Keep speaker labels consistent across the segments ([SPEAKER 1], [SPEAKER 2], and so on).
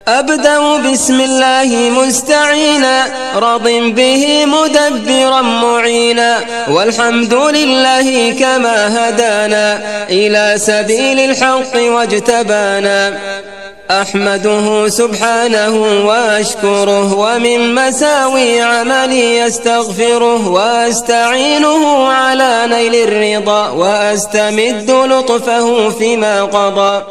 [SPEAKER 1] أبدأ بسم الله مستعينا راض به مدبرا معينا والحمد لله كما هدانا إلى سبيل الحق واجتبانا أحمده سبحانه وأشكره ومن مساوي عملي أستغفره وأستعينه على نيل الرضا وأستمد لطفه فيما قضى.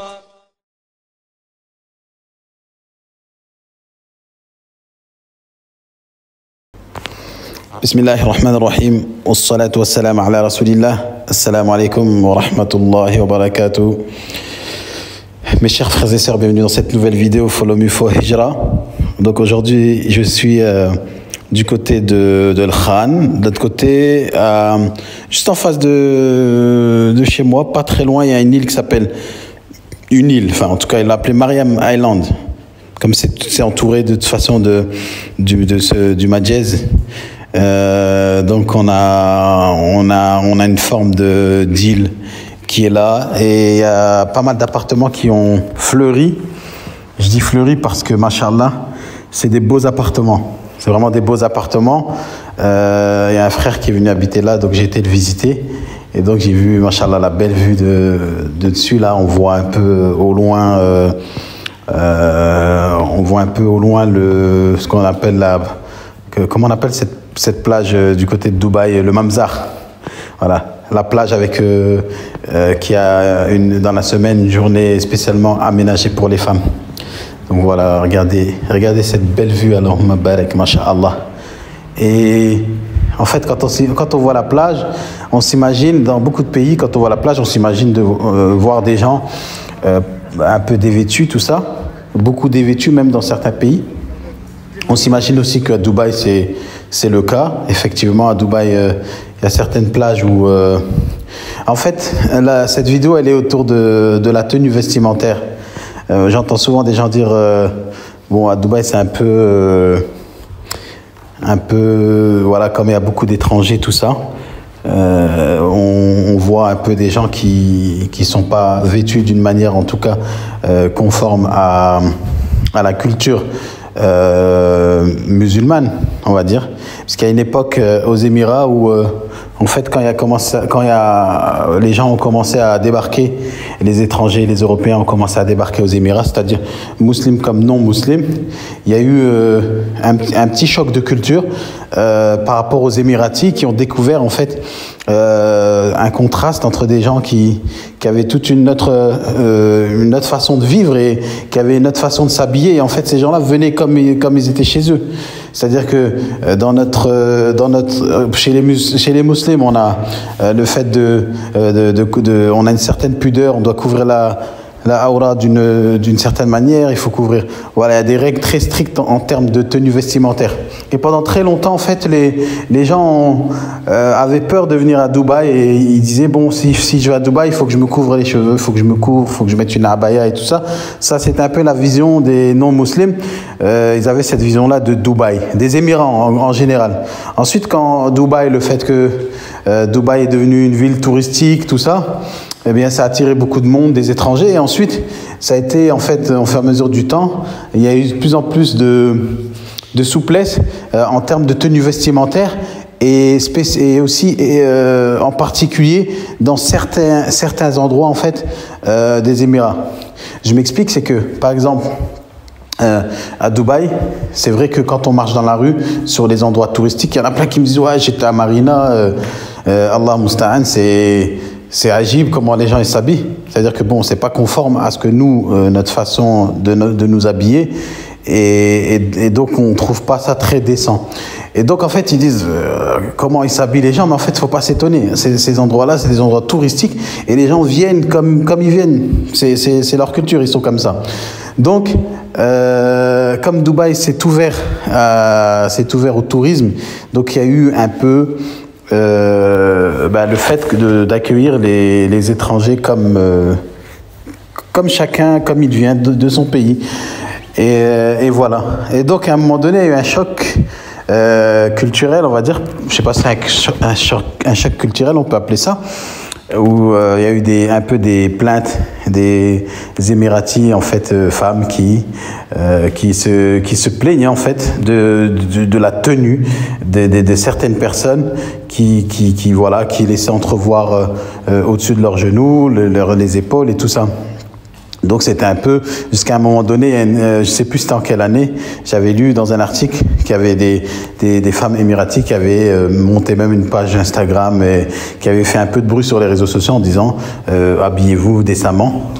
[SPEAKER 2] بسم الله الرحمن الرحيم والصلاة والسلام على رسول الله. Assalamu alaikum wa rahmatullahi wa barakatuh. Mes chers frères et sœurs, bienvenue dans cette nouvelle vidéo Follow Me for Hijra. Donc aujourd'hui, je suis du côté de Al-Khan, de l'autre côté, juste en face de chez moi, pas très loin, il y a une île qui s'appelle en tout cas, il l'a appelée Mariam Island. Comme c'est entouré de toute façon du Majez. Donc on a une forme d'île qui est là et il y a pas mal d'appartements qui ont fleuri. Je dis fleuri parce que machallah, c'est des beaux appartements. C'est vraiment des beaux appartements. Il y a un frère qui est venu habiter là, donc j'ai été le visiter et donc j'ai vu machallah la belle vue de dessus. Là on voit un peu au loin ce qu'on appelle comment on appelle cette plage du côté de Dubaï, le Mamzar. Voilà, la plage avec qui a dans la semaine une journée spécialement aménagée pour les femmes. Donc voilà, regardez cette belle vue, alors Mabarak, masha'Allah. Et en fait, quand on voit la plage, on s'imagine, dans beaucoup de pays, quand on voit la plage, on s'imagine de voir des gens un peu dévêtus, tout ça. Beaucoup dévêtus, même dans certains pays. On s'imagine aussi qu'à Dubaï, c'est le cas. Effectivement, à Dubaï, il y a certaines plages où... En fait, cette vidéo, elle est autour de la tenue vestimentaire. J'entends souvent des gens dire bon, à Dubaï, c'est un peu voilà, comme il y a beaucoup d'étrangers, tout ça. On voit un peu des gens qui sont pas vêtus d'une manière, en tout cas, conforme à la culture musulmane, on va dire. Parce qu'il y a une époque aux Émirats où, en fait, les gens ont commencé à débarquer, les étrangers, les Européens ont commencé à débarquer aux Émirats, c'est-à-dire musulmans comme non musulmans, il y a eu un petit choc de culture par rapport aux Émiratis qui ont découvert, en fait, un contraste entre des gens qui avaient toute une autre façon de vivre et qui avaient une autre façon de s'habiller. Et en fait, ces gens-là venaient comme ils étaient chez eux. C'est-à-dire que chez les musulmans, on a le fait on a une certaine pudeur, on doit couvrir la aura d'une certaine manière, il faut couvrir. Voilà, il y a des règles très strictes en termes de tenue vestimentaire. Et pendant très longtemps, en fait, les gens avaient peur de venir à Dubaï et ils disaient bon, si je vais à Dubaï, il faut que je me couvre les cheveux, il faut que je me couvre, il faut que je mette une abaya et tout ça. Ça, c'était un peu la vision des non-musulmans. Ils avaient cette vision-là de Dubaï, des Émirats en général. Ensuite, quand le fait que Dubaï est devenu une ville touristique, tout ça, eh bien, ça a attiré beaucoup de monde, des étrangers. Et ensuite, ça a été, en fait, au fur et à mesure du temps, il y a eu de plus en plus de souplesse en termes de tenue vestimentaire et aussi, en particulier, dans certains endroits, en fait, des Émirats. Je m'explique, c'est que, par exemple, à Dubaï, c'est vrai que quand on marche dans la rue, sur les endroits touristiques, il y en a plein qui me disent « Ouais, j'étais à Marina, Allah Musta'an, c'est agib comment les gens s'habillent. » C'est-à-dire que bon, c'est pas conforme à ce que nous, notre façon de nous habiller, et donc on trouve pas ça très décent. Et donc en fait ils disent comment ils s'habillent les gens, mais en fait il faut pas s'étonner. Ces endroits-là, c'est des endroits touristiques et les gens viennent comme ils viennent. C'est leur culture, ils sont comme ça. Donc comme Dubaï s'est ouvert au tourisme, donc il y a eu un peu le fait d'accueillir les étrangers comme chacun, comme il vient de son pays. Et voilà. Et donc à un moment donné, il y a eu un choc culturel, on va dire. Je sais pas si c'est un choc culturel, on peut appeler ça. où il y a eu un peu des plaintes des Émiratis, en fait, femmes qui se plaignaient, en fait, de la tenue de certaines personnes qui laissaient entrevoir au-dessus de leurs genoux, les épaules et tout ça. Donc c'était un peu, jusqu'à un moment donné, je ne sais plus c'était en quelle année, j'avais lu dans un article qu'il y avait des femmes émiraties qui avaient monté même une page Instagram et qui avaient fait un peu de bruit sur les réseaux sociaux en disant habillez-vous décemment.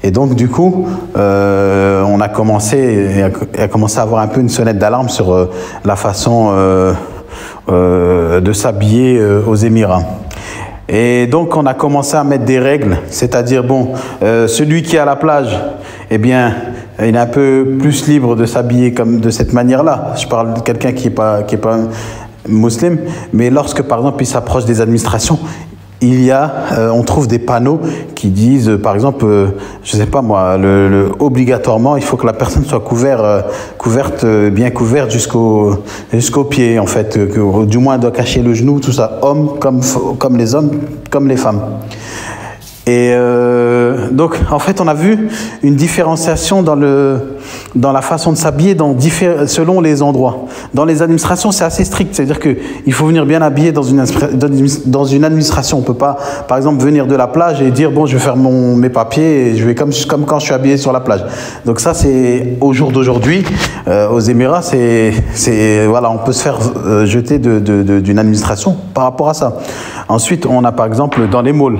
[SPEAKER 2] Et donc du coup, on a commencé à avoir un peu une sonnette d'alarme sur la façon de s'habiller aux Émirats. Et donc, on a commencé à mettre des règles, c'est-à-dire, bon, celui qui est à la plage, eh bien, il est un peu plus libre de s'habiller comme de cette manière-là. Je parle de quelqu'un qui est pas musulman, mais lorsque, par exemple, il s'approche des administrations, on trouve des panneaux qui disent, par exemple, je sais pas moi, obligatoirement, il faut que la personne soit bien couverte jusqu'aux pieds, en fait, du moins elle doit cacher le genou, tout ça, hommes comme les hommes, comme les femmes. Et donc, en fait, on a vu une différenciation dans la façon de s'habiller selon les endroits. Dans les administrations, c'est assez strict. C'est-à-dire qu'il faut venir bien habillé dans une administration. On ne peut pas, par exemple, venir de la plage et dire, bon, je vais faire mes papiers et je vais comme quand je suis habillé sur la plage. Donc ça, c'est au jour d'aujourd'hui. Aux Émirats, voilà, on peut se faire jeter d'une administration par rapport à ça. Ensuite, on a, par exemple, dans les malls.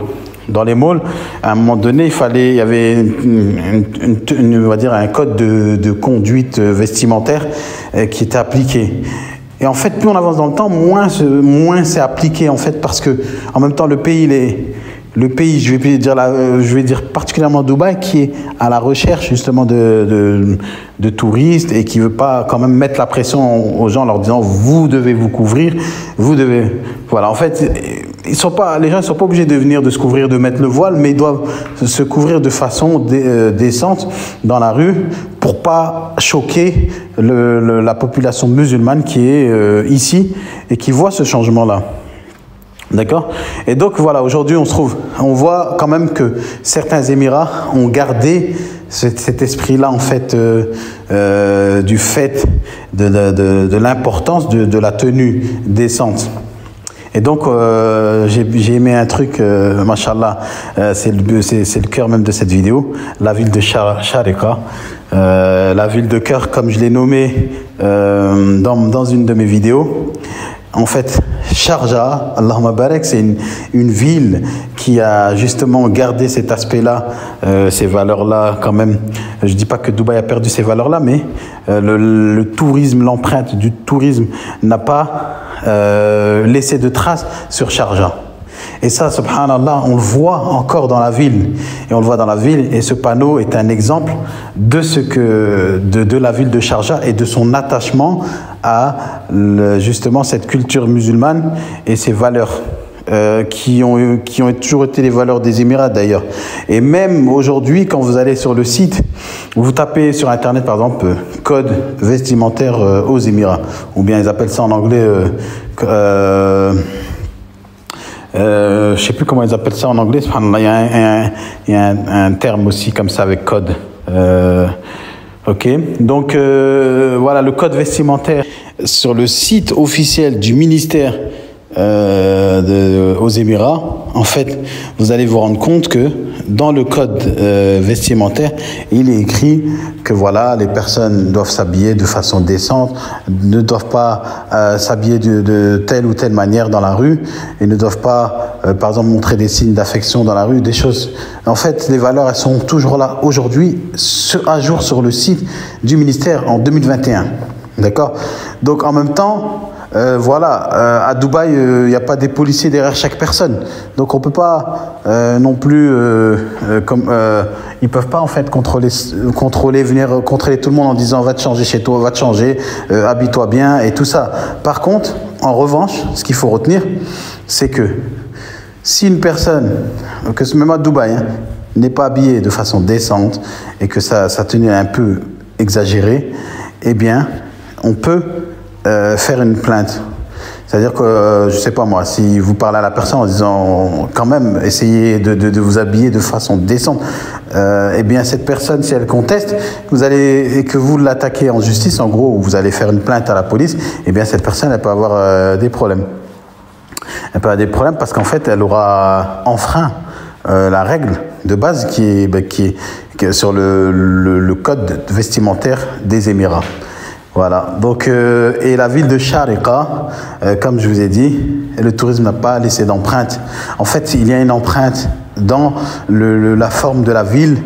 [SPEAKER 2] Dans les malls, à un moment donné, il y avait on va dire un code de conduite vestimentaire qui était appliqué. Et en fait, plus on avance dans le temps, moins c'est appliqué, en fait, parce que en même temps, le pays, je vais dire particulièrement Dubaï, qui est à la recherche justement de touristes et qui veut pas quand même mettre la pression aux gens en leur disant vous devez vous couvrir, voilà, en fait. Les gens ne sont pas obligés de se couvrir, de mettre le voile, mais ils doivent se couvrir de façon décente dans la rue pour pas choquer la population musulmane qui est ici et qui voit ce changement-là. D'accord? Et donc voilà, aujourd'hui on voit quand même que certains Émirats ont gardé cet esprit-là, en fait, du fait de l'importance de la tenue décente. Et donc, j'ai aimé un truc, machallah, c'est le cœur même de cette vidéo, la ville de Sharika, la ville de cœur, comme je l'ai nommée dans une de mes vidéos. En fait, Sharjah, Allahumma barak, c'est une ville qui a justement gardé cet aspect-là, ces valeurs-là quand même. Je dis pas que Dubaï a perdu ces valeurs-là, mais le tourisme, l'empreinte du tourisme n'a pas laissé de traces sur Sharjah. Et ça, subhanallah, on le voit encore dans la ville. Et on le voit dans la ville. Et ce panneau est un exemple de la ville de Sharjah et de son attachement à justement cette culture musulmane et ses valeurs. Qui ont toujours été les valeurs des Émirats d'ailleurs. Et même aujourd'hui, quand vous allez sur le site, vous tapez sur Internet par exemple code vestimentaire aux Émirats, ou bien ils appellent ça en anglais, je ne sais plus comment ils appellent ça en anglais, il y a un terme aussi comme ça avec code. Ok, donc voilà le code vestimentaire sur le site officiel du ministère aux Émirats. En fait, vous allez vous rendre compte que dans le code vestimentaire, il est écrit que voilà, les personnes doivent s'habiller de façon décente, ne doivent pas s'habiller de telle ou telle manière dans la rue, et ne doivent pas, par exemple, montrer des signes d'affection dans la rue, des choses. En fait, les valeurs, elles sont toujours là aujourd'hui, à jour sur le site du ministère en 2021. D'accord? Donc, en même temps, voilà, à Dubaï, il n'y a pas des policiers derrière chaque personne. Donc on peut pas non plus, ils peuvent pas en fait venir contrôler tout le monde en disant va te changer chez toi, va te changer, habille-toi bien et tout ça. Par contre, en revanche, ce qu'il faut retenir, c'est que si une personne, que même à Dubaï, n'est pas habillée de façon décente et que sa tenue est un peu exagérée, eh bien, on peut faire une plainte. C'est-à-dire que, je sais pas moi, si vous parlez à la personne en disant quand même, essayez de vous habiller de façon décente, eh bien cette personne, si elle conteste, et que vous l'attaquez en justice, en gros, vous allez faire une plainte à la police, eh bien cette personne, elle peut avoir des problèmes. Elle peut avoir des problèmes parce qu'en fait, elle aura enfreint la règle de base qui est sur le code vestimentaire des Émirats. Voilà, donc, et la ville de Sharika, comme je vous ai dit, le tourisme n'a pas laissé d'empreinte. En fait, il y a une empreinte dans la forme de la ville,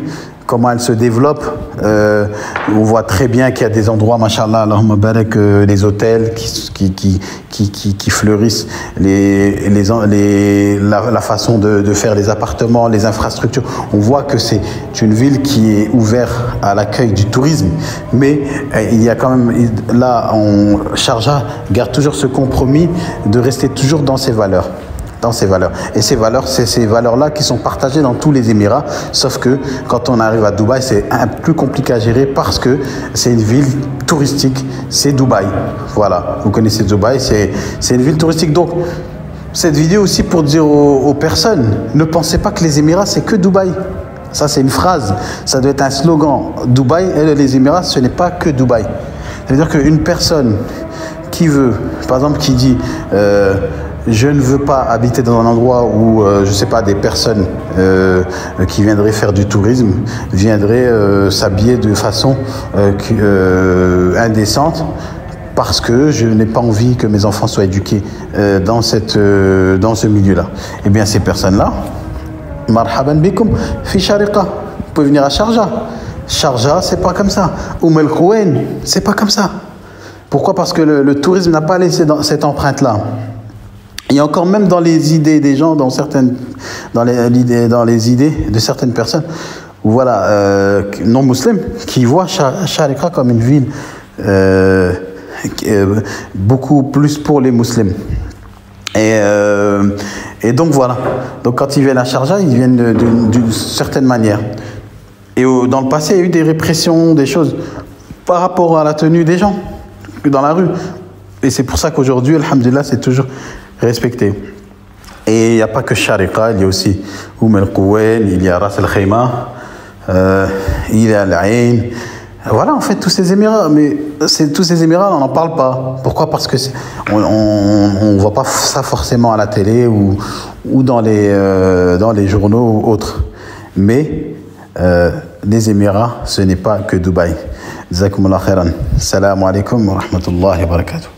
[SPEAKER 2] comment elle se développe. On voit très bien qu'il y a des endroits, machallah, Allahumma barak, les hôtels qui fleurissent, la façon de faire les appartements, les infrastructures. On voit que c'est une ville qui est ouverte à l'accueil du tourisme, mais il y a quand même, là, Sharjah garde toujours ce compromis de rester toujours dans ses valeurs. Et ces valeurs, c'est ces valeurs-là qui sont partagées dans tous les Émirats, sauf que quand on arrive à Dubaï, c'est un peu plus compliqué à gérer parce que c'est une ville touristique, c'est Dubaï. Voilà, vous connaissez Dubaï, c'est une ville touristique. Donc, cette vidéo aussi pour dire aux personnes, ne pensez pas que les Émirats, c'est que Dubaï. Ça, c'est une phrase, ça doit être un slogan. Dubaï et les Émirats, ce n'est pas que Dubaï. C'est-à-dire qu'une personne qui veut, par exemple, qui dit... je ne veux pas habiter dans un endroit où, je ne sais pas, des personnes qui viendraient faire du tourisme viendraient s'habiller de façon indécente parce que je n'ai pas envie que mes enfants soient éduqués dans ce milieu-là. Eh bien, ces personnes-là, marhaban bikum fi Sharika, vous pouvez venir à Sharjah. Sharjah, c'est pas comme ça. El Quwain, c'est pas comme ça. Pourquoi? Parce que le tourisme n'a pas laissé cette empreinte-là. Il y a encore même dans les idées des gens, dans les idées de certaines personnes, voilà, non musulmanes, qui voient Sharika comme une ville beaucoup plus pour les musulmans. Et donc voilà. Donc quand ils viennent à Sharjah, ils viennent d'une certaine manière. Et dans le passé, il y a eu des répressions, des choses par rapport à la tenue des gens dans la rue. Et c'est pour ça qu'aujourd'hui, alhamdulillah, c'est toujours respecté. Et il n'y a pas que Sharika, il y a aussi El Quwain, il y a Ras Al Khaimah, il y a Al Ain. Voilà, en fait, tous ces Émirats, mais tous ces Émirats, on n'en parle pas. Pourquoi? Parce que on ne voit pas ça forcément à la télé ou dans les journaux ou autres. Mais les Émirats, ce n'est pas que Dubaï. Jazakumullah khairan. Salam alaikum wa rahmatullahi wa barakatuh.